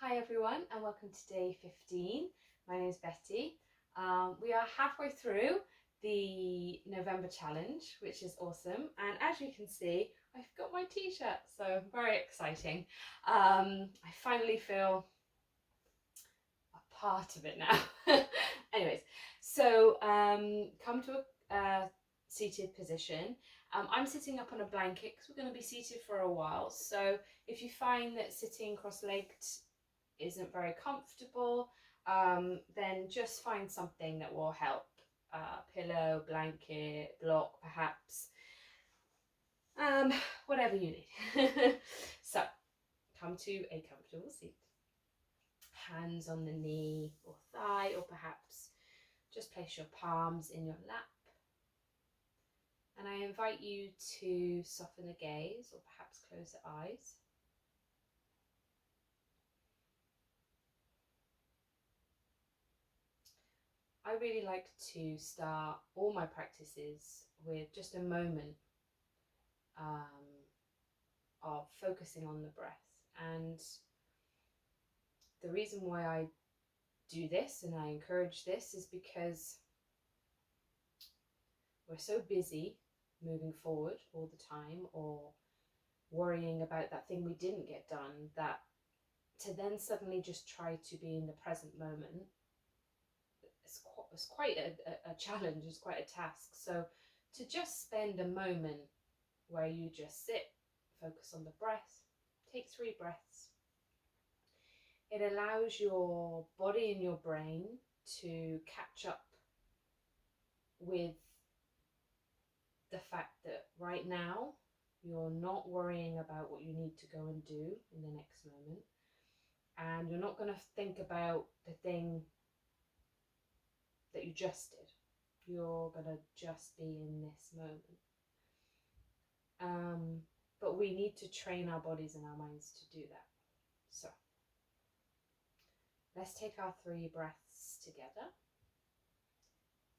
Hi everyone and welcome to day 15. My name is Betty. We are halfway through the November challenge, which is awesome, and as you can see I've got my t-shirt, so very exciting. I finally feel a part of it now. Anyways, so come to a seated position. I'm sitting up on a blanket because we're going to be seated for a while, so if you find that sitting cross-legged isn't very comfortable, then just find something that will help. Pillow, blanket, block perhaps, whatever you need. So come to a comfortable seat. Hands on the knee or thigh, or perhaps just place your palms in your lap. And I invite you to soften the gaze or perhaps close the eyes. I really like to start all my practices with just a moment of focusing on the breath. And the reason why I do this and I encourage this is because we're so busy moving forward all the time, or worrying about that thing we didn't get done, that to then suddenly just try to be in the present moment, it's quite a challenge, it's quite a task. So to just spend a moment where you just sit, focus on the breath, take 3 breaths. It allows your body and your brain to catch up with the fact that right now you're not worrying about what you need to go and do in the next moment, and you're not going to think about the thing that you just did. You're going to just be in this moment. But we need to train our bodies and our minds to do that. So let's take our 3 breaths together.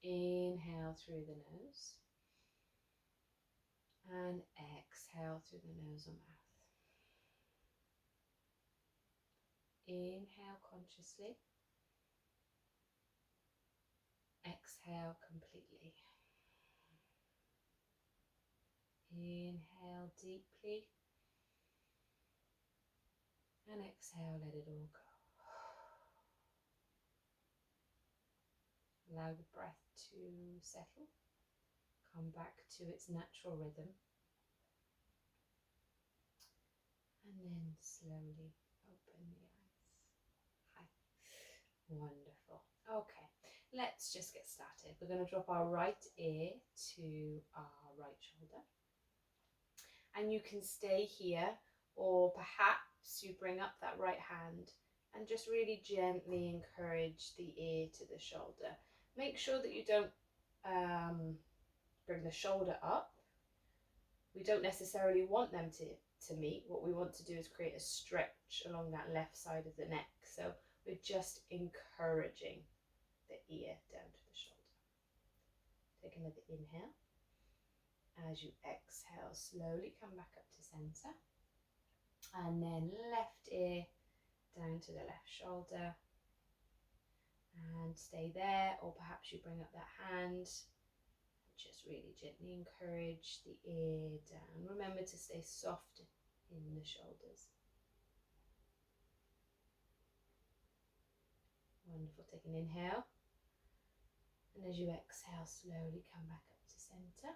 Inhale through the nose and exhale through the nose or mouth. Inhale consciously, exhale completely. Inhale deeply and exhale, let it all go. Allow the breath to settle, come back to its natural rhythm, and then slowly open the eyes. Hi. Wonderful. Okay, let's just get started. We're going to drop our right ear to our right shoulder. And you can stay here, or perhaps you bring up that right hand and just really gently encourage the ear to the shoulder. Make sure that you don't bring the shoulder up. We don't necessarily want them to meet. What we want to do is create a stretch along that left side of the neck. So we're just encouraging the ear down to the shoulder. Take another inhale. As you exhale, slowly come back up to center. And then left ear down to the left shoulder. And stay there, or perhaps you bring up that hand. Just really gently encourage the ear down. Remember to stay soft in the shoulders. Wonderful. Take an inhale. And as you exhale, slowly come back up to center.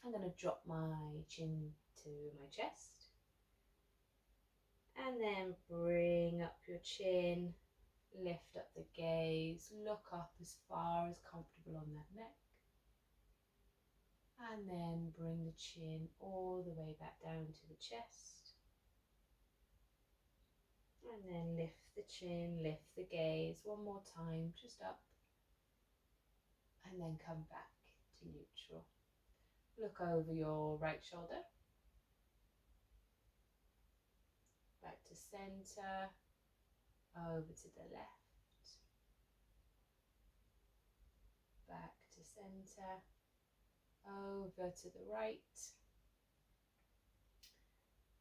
I'm going to drop my chin to my chest. And then bring up your chin, lift up the gaze, look up as far as comfortable on that neck. And then bring the chin all the way back down to the chest. And then lift the chin, lift the gaze one more time, just up. And then come back to neutral. Look over your right shoulder. Back to center, over to the left. Back to center, over to the right.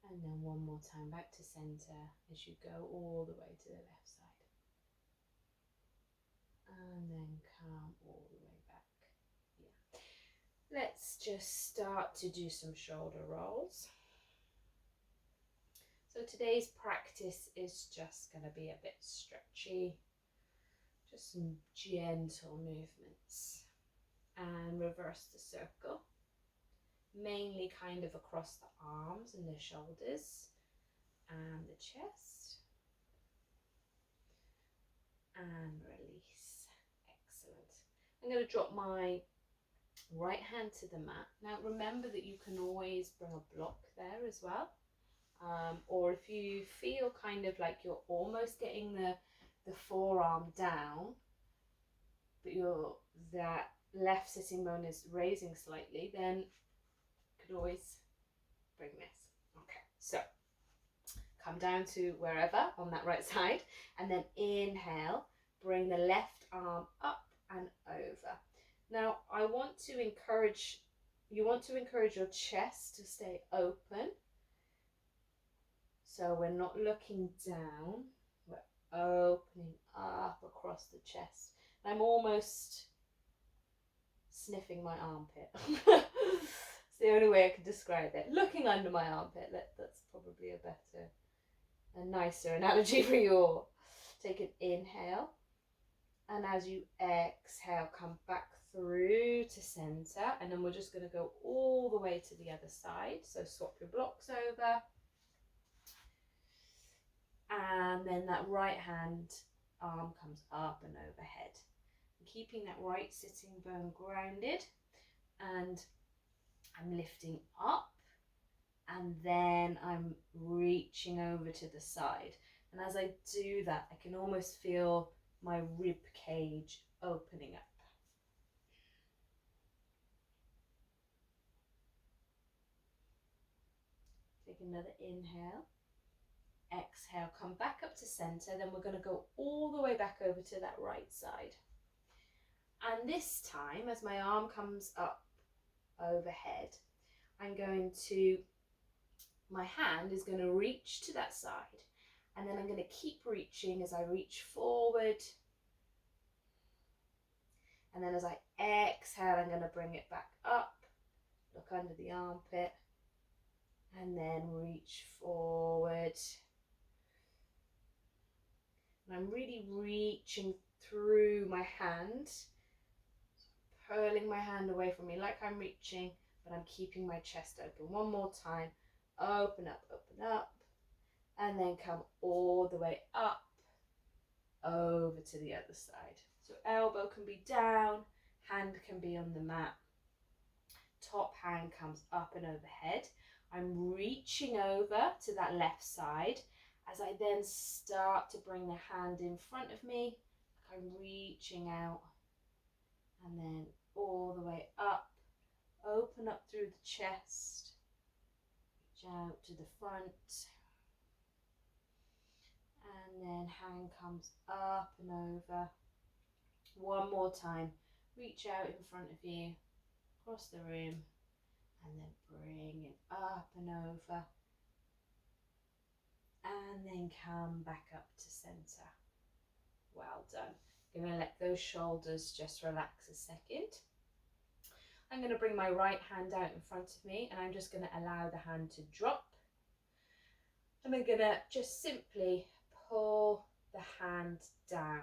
And then one more time back to center as you go all the way to the left side. And then come all the way back. Yeah. Let's just start to do some shoulder rolls. So today's practice is just going to be a bit stretchy, just some gentle movements, and reverse the circle, mainly kind of across the arms and the shoulders and the chest, and release. Excellent. I'm going to drop my right hand to the mat. Now remember that you can always bring a block there as well. Or if you feel kind of like you're almost getting the forearm down, but that left sitting bone is raising slightly, then you could always bring this. Okay, so come down to wherever on that right side, and then inhale, bring the left arm up and over. Now I want to encourage, you want to encourage your chest to stay open. So we're not looking down, we're opening up across the chest. I'm almost sniffing my armpit. It's the only way I can describe it. Looking under my armpit, that's probably a nicer analogy for you all. Take an inhale, and as you exhale, come back through to center, and then we're just going to go all the way to the other side. So swap your blocks over. And then that right hand arm comes up and overhead. Keeping that right sitting bone grounded, and I'm lifting up, and then I'm reaching over to the side. And as I do that, I can almost feel my rib cage opening up. Take another inhale. Exhale, come back up to center, then we're going to go all the way back over to that right side. And this time, as my arm comes up overhead, I'm going to, my hand is going to reach to that side, and then I'm going to keep reaching as I reach forward. And then as I exhale, I'm going to bring it back up, look under the armpit, and then reach forward. And I'm really reaching through my hand, pulling my hand away from me like I'm reaching, but I'm keeping my chest open. One more time. Open up, and then come all the way up over to the other side. So elbow can be down, hand can be on the mat. Top hand comes up and overhead. I'm reaching over to that left side as I then start to bring the hand in front of me. I'm reaching out, and then all the way up, open up through the chest, reach out to the front, and then hand comes up and over. One more time, reach out in front of you, across the room, and then bring it up and over, and then come back up to center. Well done. I'm going to let those shoulders just relax a second. I'm going to bring my right hand out in front of me, and I'm just going to allow the hand to drop. And I'm going to just simply pull the hand down.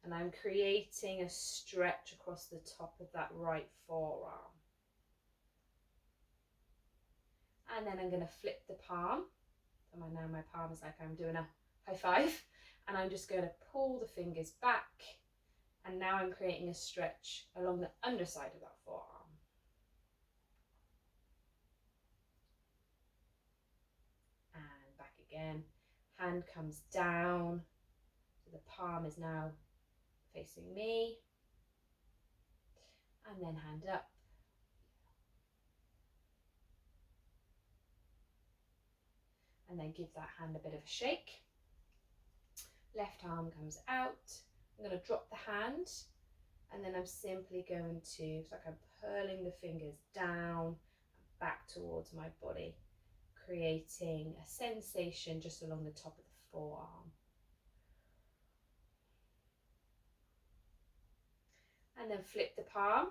And I'm creating a stretch across the top of that right forearm. And then I'm going to flip the palm. So now my palm is like I'm doing a high five. And I'm just going to pull the fingers back. And now I'm creating a stretch along the underside of that forearm. And back again. Hand comes down. So the palm is now facing me. And then hand up. And then give that hand a bit of a shake. Left arm comes out. I'm going to drop the hand, and then I'm simply going to, it's like I'm pulling the fingers down and back towards my body, creating a sensation just along the top of the forearm. And then flip the palm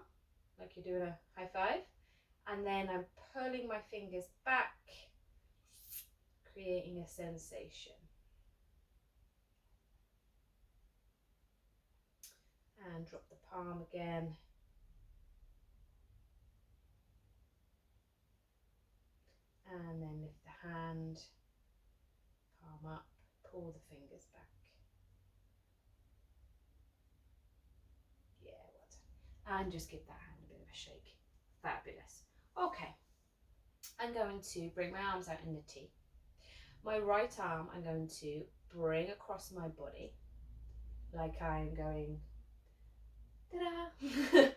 like you're doing a high five. And then I'm pulling my fingers back, creating a sensation. And drop the palm again. And then lift the hand, palm up, pull the fingers back. Yeah, well done. And just give that hand a bit of a shake. Fabulous. Okay, I'm going to bring my arms out in the T. My right arm I'm going to bring across my body like I'm going, ta-da!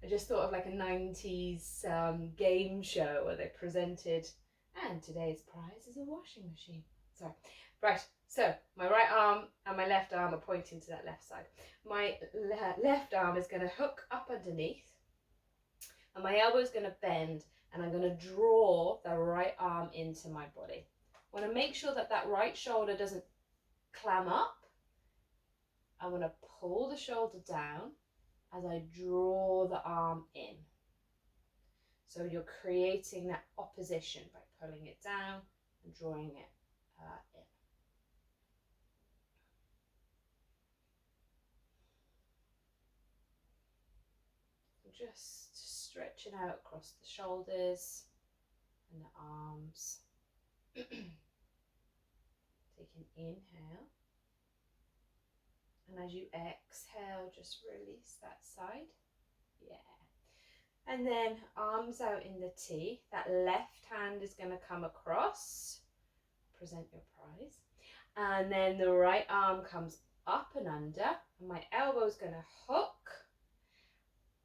I just thought of like a 90s game show where they presented, and today's prize is a washing machine. Sorry. Right, so my right arm and my left arm are pointing to that left side. My left arm is going to hook up underneath, and my elbow is going to bend, and I'm going to draw the right arm into my body. I want to make sure that that right shoulder doesn't clam up. I want to pull the shoulder down as I draw the arm in. So you're creating that opposition by pulling it down and drawing it in. Just stretching out across the shoulders and the arms. Take an inhale. And as you exhale, just release that side. Yeah. And then arms out in the T. That left hand is going to come across. Present your prize. And then the right arm comes up and under. And my elbow is going to hook.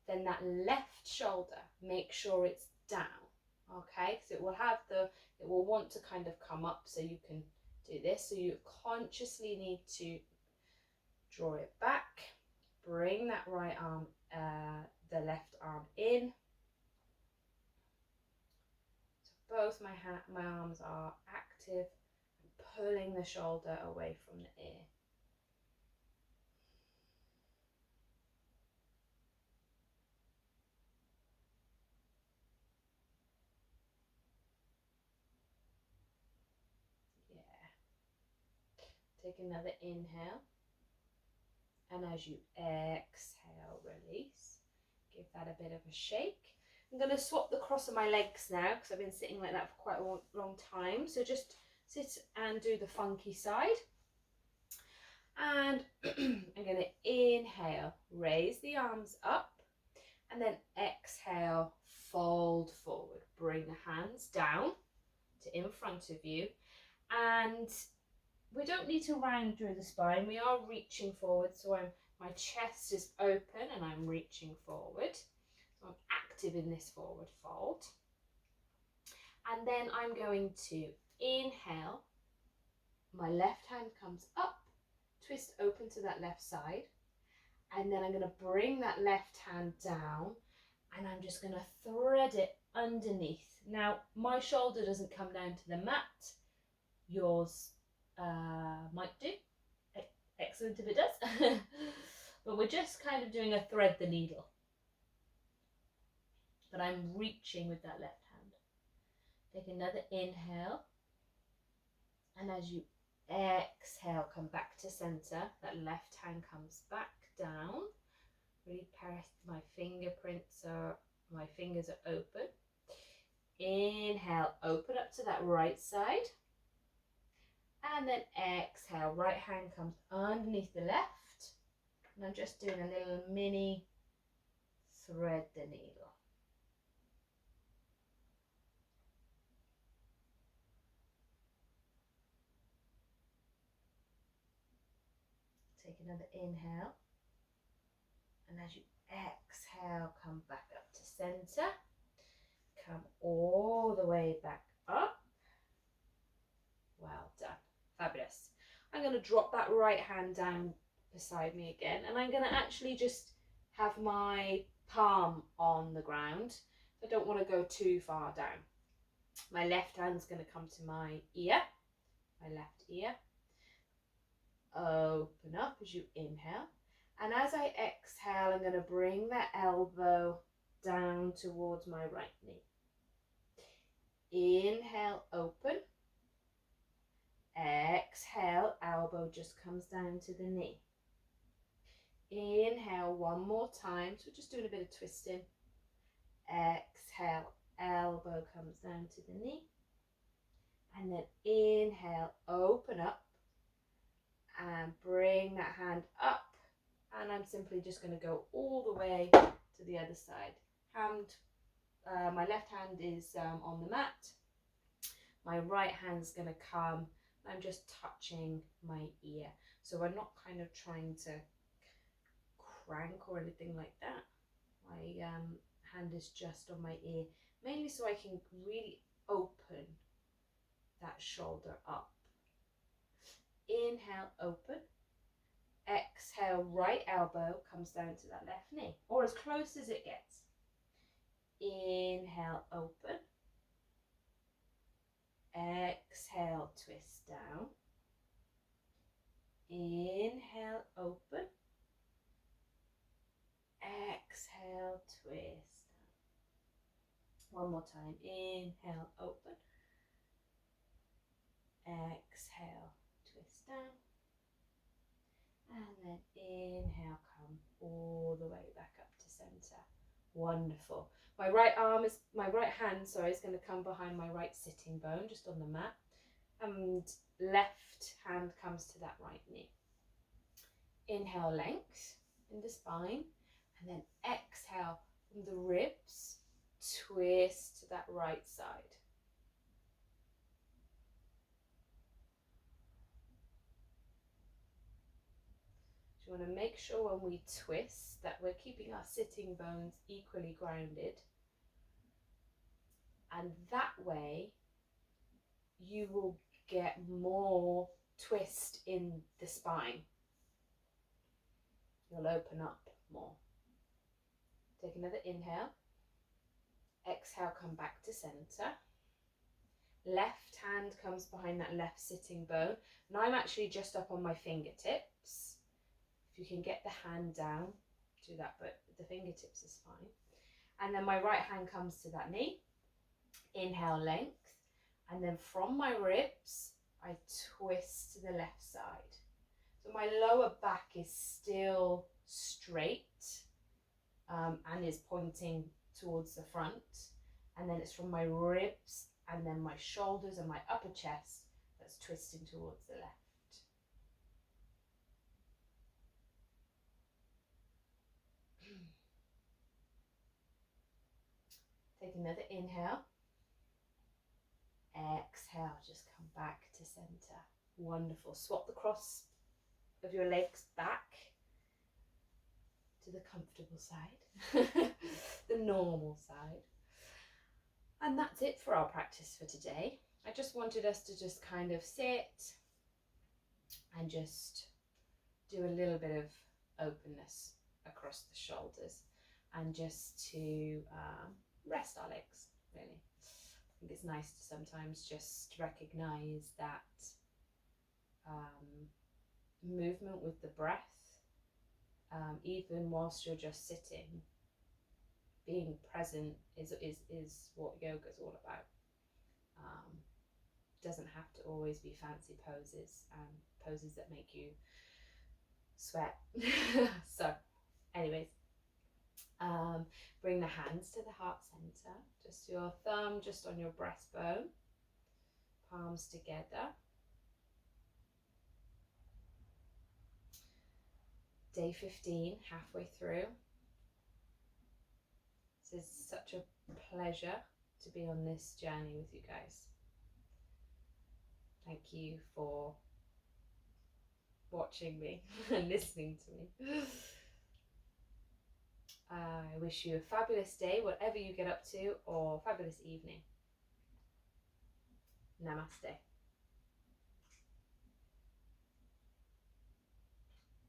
Then that left shoulder, make sure it's down. Okay, so it will want to kind of come up so you can do this. So you consciously need to draw it back, bring that right arm, the left arm in. So both my arms are active, pulling the shoulder away from the ear. Yeah. Take another inhale. And as you exhale, release. Give that a bit of a shake. I'm going to swap the cross of my legs now because I've been sitting like that for quite a long time. So just sit and do the funky side. And I'm going to inhale, raise the arms up, and then exhale, fold forward. Bring the hands down to in front of you. And we don't need to round through the spine. We are reaching forward, so my chest is open and I'm reaching forward. So I'm active in this forward fold. And then I'm going to inhale. My left hand comes up, twist open to that left side. And then I'm going to bring that left hand down and I'm just going to thread it underneath. Now, my shoulder doesn't come down to the mat. Yours might do. Excellent if it does. But we're just kind of doing a thread the needle. But I'm reaching with that left hand. Take another inhale. And as you exhale, come back to center. That left hand comes back down. Really press my fingerprints, my fingers are open. Inhale, open up to that right side. And then exhale, right hand comes underneath the left. And I'm just doing a little mini thread the needle. Take another inhale. And as you exhale, come back up to center. Come all the way back up. Well done. Fabulous. I'm going to drop that right hand down beside me again, and I'm going to actually just have my palm on the ground. I don't want to go too far down. My left hand's going to come to my ear, my left ear. Open up as you inhale. And as I exhale, I'm going to bring that elbow down towards my right knee. Inhale, open. Exhale, elbow just comes down to the knee. Inhale one more time. So we're just doing a bit of twisting. Exhale, elbow comes down to the knee. And then inhale, open up. And bring that hand up. And I'm simply just going to go all the way to the other side. My left hand is on the mat. My right hand's going to come. I'm just touching my ear. So we're not kind of trying to crank or anything like that. My hand is just on my ear, mainly so I can really open that shoulder up. Inhale, open. Exhale, right elbow comes down to that left knee, or as close as it gets. Inhale, open. Exhale, twist down. Inhale, open. Exhale, twist down. One more time. Inhale, open. Exhale, twist down. And then inhale, come all the way back up to center. Wonderful. My right hand, is going to come behind my right sitting bone, just on the mat. And left hand comes to that right knee. Inhale, length in the spine. And then exhale from the ribs, twist to that right side. So you want to make sure when we twist that we're keeping our sitting bones equally grounded. And that way you will get more twist in the spine. You'll open up more. Take another inhale. Exhale, come back to center. Left hand comes behind that left sitting bone. And I'm actually just up on my fingertips. If you can get the hand down, do that, but the fingertips is fine. And then my right hand comes to that knee. Inhale, length. And then from my ribs, I twist to the left side. So my lower back is still straight and is pointing towards the front. And then it's from my ribs and then my shoulders and my upper chest that's twisting towards the left. Take another inhale. Exhale, just come back to center. Wonderful. Swap the cross of your legs back to the comfortable side, the normal side. And that's it for our practice for today. I just wanted us to just kind of sit and just do a little bit of openness across the shoulders and just to rest our legs, really. I think it's nice to sometimes just recognize that movement with the breath, even whilst you're just sitting, being present is what yoga is all about. Doesn't have to always be fancy poses and poses that make you sweat. So anyways, bring the hands to the heart center, just your thumb just on your breastbone, palms together. Day 15, halfway through. This is such a pleasure to be on this journey with you guys. Thank you for watching me and listening to me. I wish you a fabulous day, whatever you get up to, or fabulous evening. Namaste.